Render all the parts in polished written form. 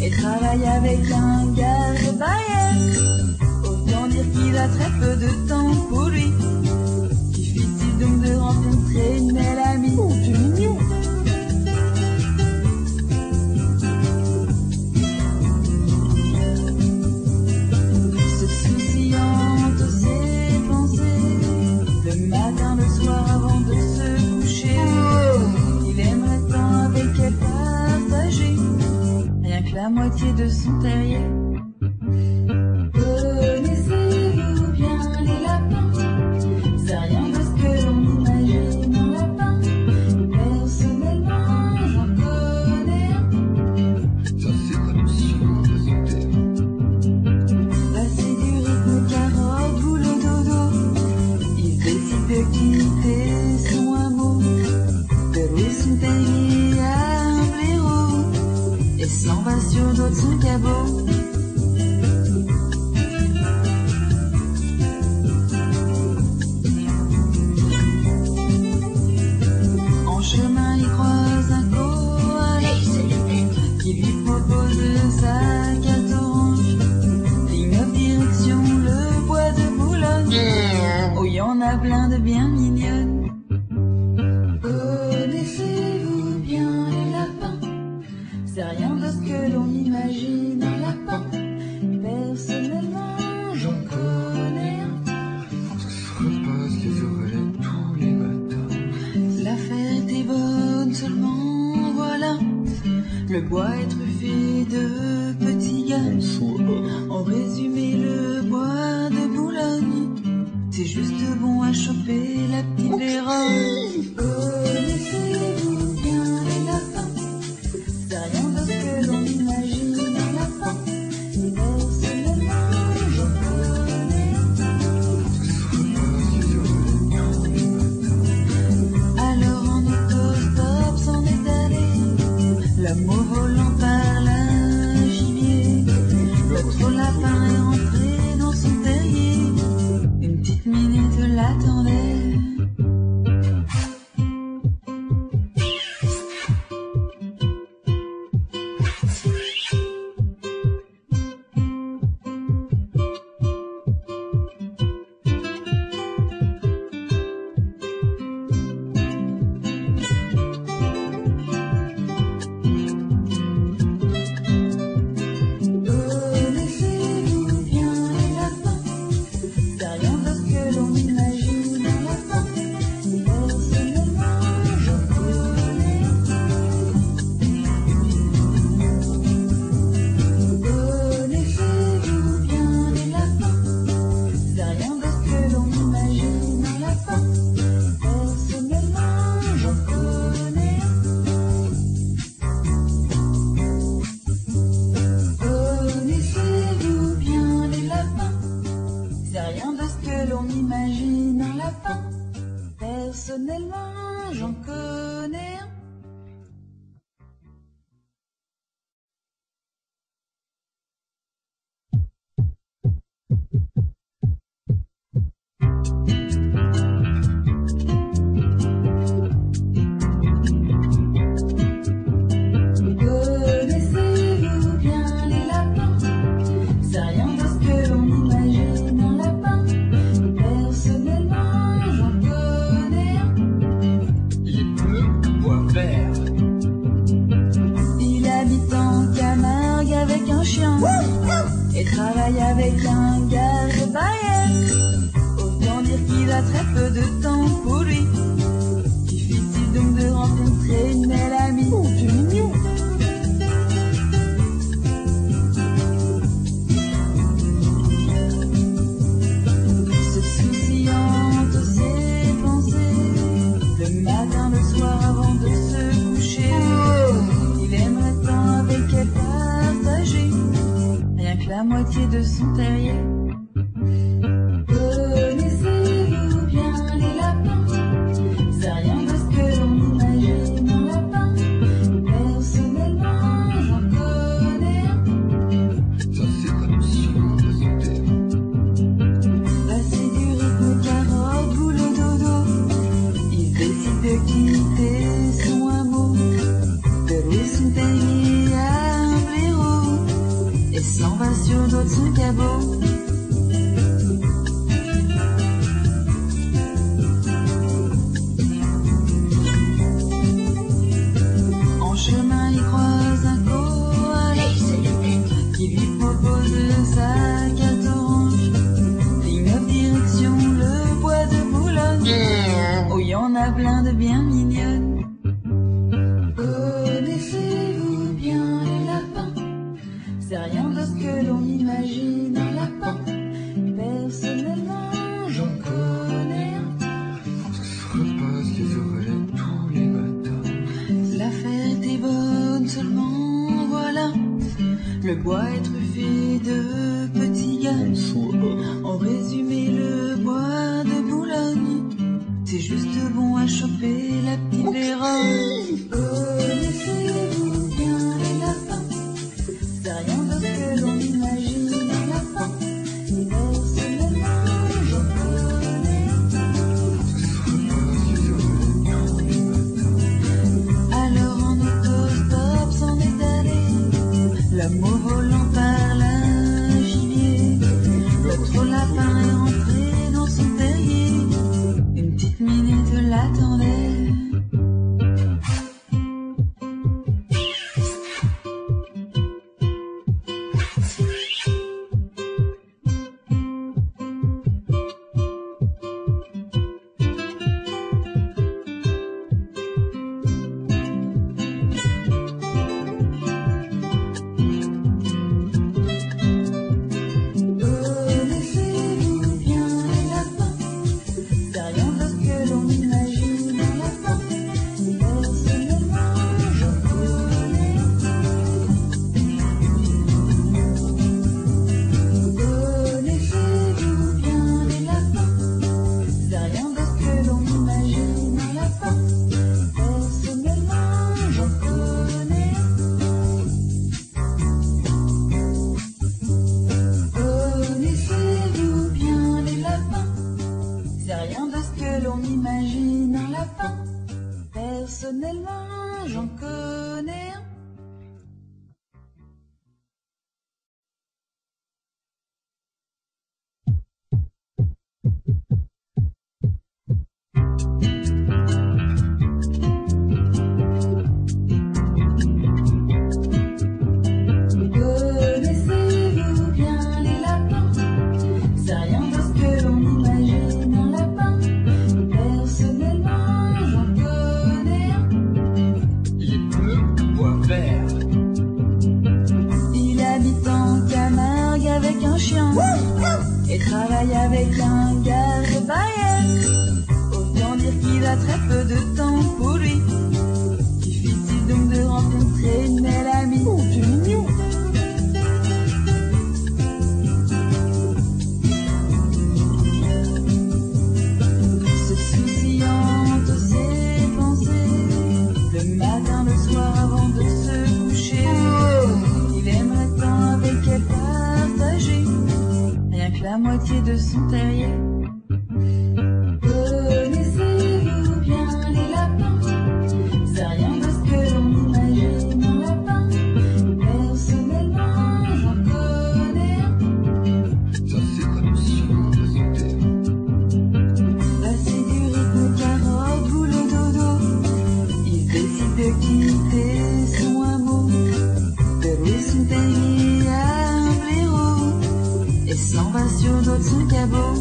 et travaille avec un gars barrière. Autant dire qu'il a très peu de temps pour lui. Difficile donc de rencontrer une belle amie. Oh, c'est mignon. Se souciant de ses pensées, le matin, le soir avant de se coucher, il aimerait tant avec elle partager rien que la moitié de son terrier. Connaissez-vous bien les lapins? C'est rien de ce que l'on imagine un lapin. Personnellement, j'en connais un. Ça c'est comme si on résultait. Passer du rythme carotte, boulot, dodo, il décide de quitter son hameau, de louer son terrier à un blaireau, et s'en va sur d'autres cabots. En chemin, il croise un koala qui lui propose sa carte orange. Ligne of direction, le bois de Boulogne. Oh, y en a plein de bien mignonnes. Connaissez-vous bien les lapins? C'est rien de ce que l'on imagine un lapin. Personnellement, j'en connais un. Ça se repasse les oreilles tous les matins. La fête est bonne, seulement voilà, le bois est truffé de petits gars. En résumé, le bois de Boulogne, c'est juste bon à choper la petite Véronne. Connaissez-vous bien les lapins? C'est rien de ce que l'on imagine un lapin. Personnellement, j'en connais un. Ça se repasse les oreilles tous les matins. Alors en autostop s'en est allé, l'amour volant par la gibier. L'autre lapin est rentré dans son terrier, une petite minute l'attendait. Connaissez-vous bien les lapins? C'est rien de ce que l'on imagine un lapin. Personnellement, j'en connais un. Connaissez-vous bien les lapins? C'est rien de ce que l'on imagine un lapin. Personnellement, j'en connais un. Connaissez-vous bien les lapins? C'est rien de ce que l'on imagine un lapin. Personnellement, j'en connais un. Connaissez-vous bien les lapins? C'est rien de ce que l'on imagine un lapin. Personnellement, j'en connais un. Il est bleu, bois vert. Il habite en Camargue avec un chien et travaille avec un gars barrière. Autant dire qu'il a très peu de temps pour lui. Difficile donc de rencontrer une belle amie. Oh, c'est mignon. Se souciant de ses pensées, le matin, le soir avant de se coucher, il aimerait tant avec elle partager rien que la moitié de son terrier. Connaissez-vous bien les lapins? C'est rien de ce que l'on imagine un lapin. Personnellement, j'en connais un. Ça c'est comme si on résultait. Passer du rythme carotte, boulot, dodo, il décide de quitter son hameau, de louer son terrier à un blaireau, d'eau de son cabot. En chemin, il croise un koala qui lui propose sa carte orange. Ligne of direction, le bois de Boulogne. Oh, y en a plein de bien mignonnes. Connaissez-vous bien les lapins? C'est rien de ce que l'on imagine un lapin. Personnellement, j'en connais un. Ça se repasse les oreilles tous les matins. La fête est bonne seulement, voilà. Le bois est truffé de petits gars. En résumé, le bois de Boulogne. C'est juste bon à choper la petite Véronne. Connaissez-vous bien les lapins? C'est rien de ce que l'on imagine un lapin. Personnellement, j'en connais un. Ça se repasse les oreilles tous les matins. Alors en autostop s'en est allé l'amour volant par la gibier. L'autre lapin est rentré dans son terrier. Une petite minute l'attendait. Connaissez-vous bien les lapins? C'est rien de ce que l'on imagine un lapin. Personnellement, j'en connais un. Connaissez-vous bien les lapins? C'est rien de ce que l'on imagine un lapin. Personnellement, j'en connais un. Connaissez-vous bien les lapins? C'est rien de ce que l'on imagine un lapin. Personnellement, j'en connais un. Connaissez-vous bien les lapins? C'est rien de ce que l'on imagine un lapin. Personnellement, j'en connais un. Il est bleu, bois vert. Il habite en Camargue avec un chien et travaille avec un garde-barrière. Autant dire qu'il a très peu de temps pour lui. Difficile donc de rencontrer une belle amie. Oh, c'est mignon. Se souciant de ses pensées, le matin, le soir avant de se coucher, il aimerait tant avec elle partager rien que la moitié de son terrier. Connaissez-vous bien les lapins? C'est rien de ce que l'on imagine un lapin. Personnellement, j'en connais un. Ça c'est comme si on résultait. Passer du rythme carotte, boulot, dodo, il décide de quitter son hameau, de louer son terrier à un blaireau, et s'en va sur le dos de son cabot.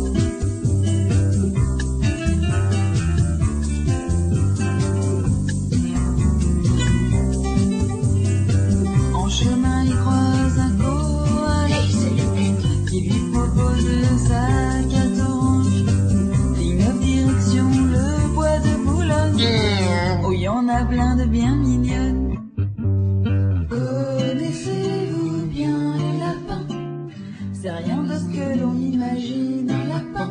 En chemin, il croise un koala qui lui propose sa carte orange. Ligne of direction, le bois de Boulogne. Oh, y en a plein de bien mignonnes. Connaissez-vous bien les lapins? C'est rien de ce que l'on imagine un lapin.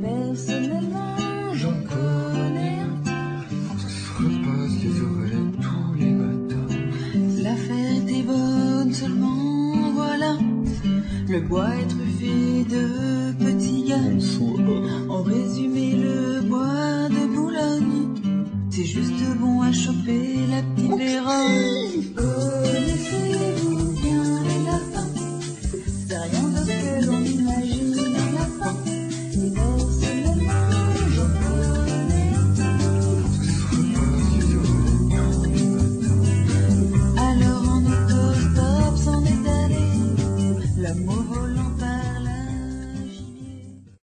Personnellement, j'en connais un. Ça se repasse les oreilles tous les matins. La fête est bonne seulement, voilà. Le bois est truffé de petits gars. En résumé, le bois de Boulogne. C'est juste bon à choper la petite Véronne.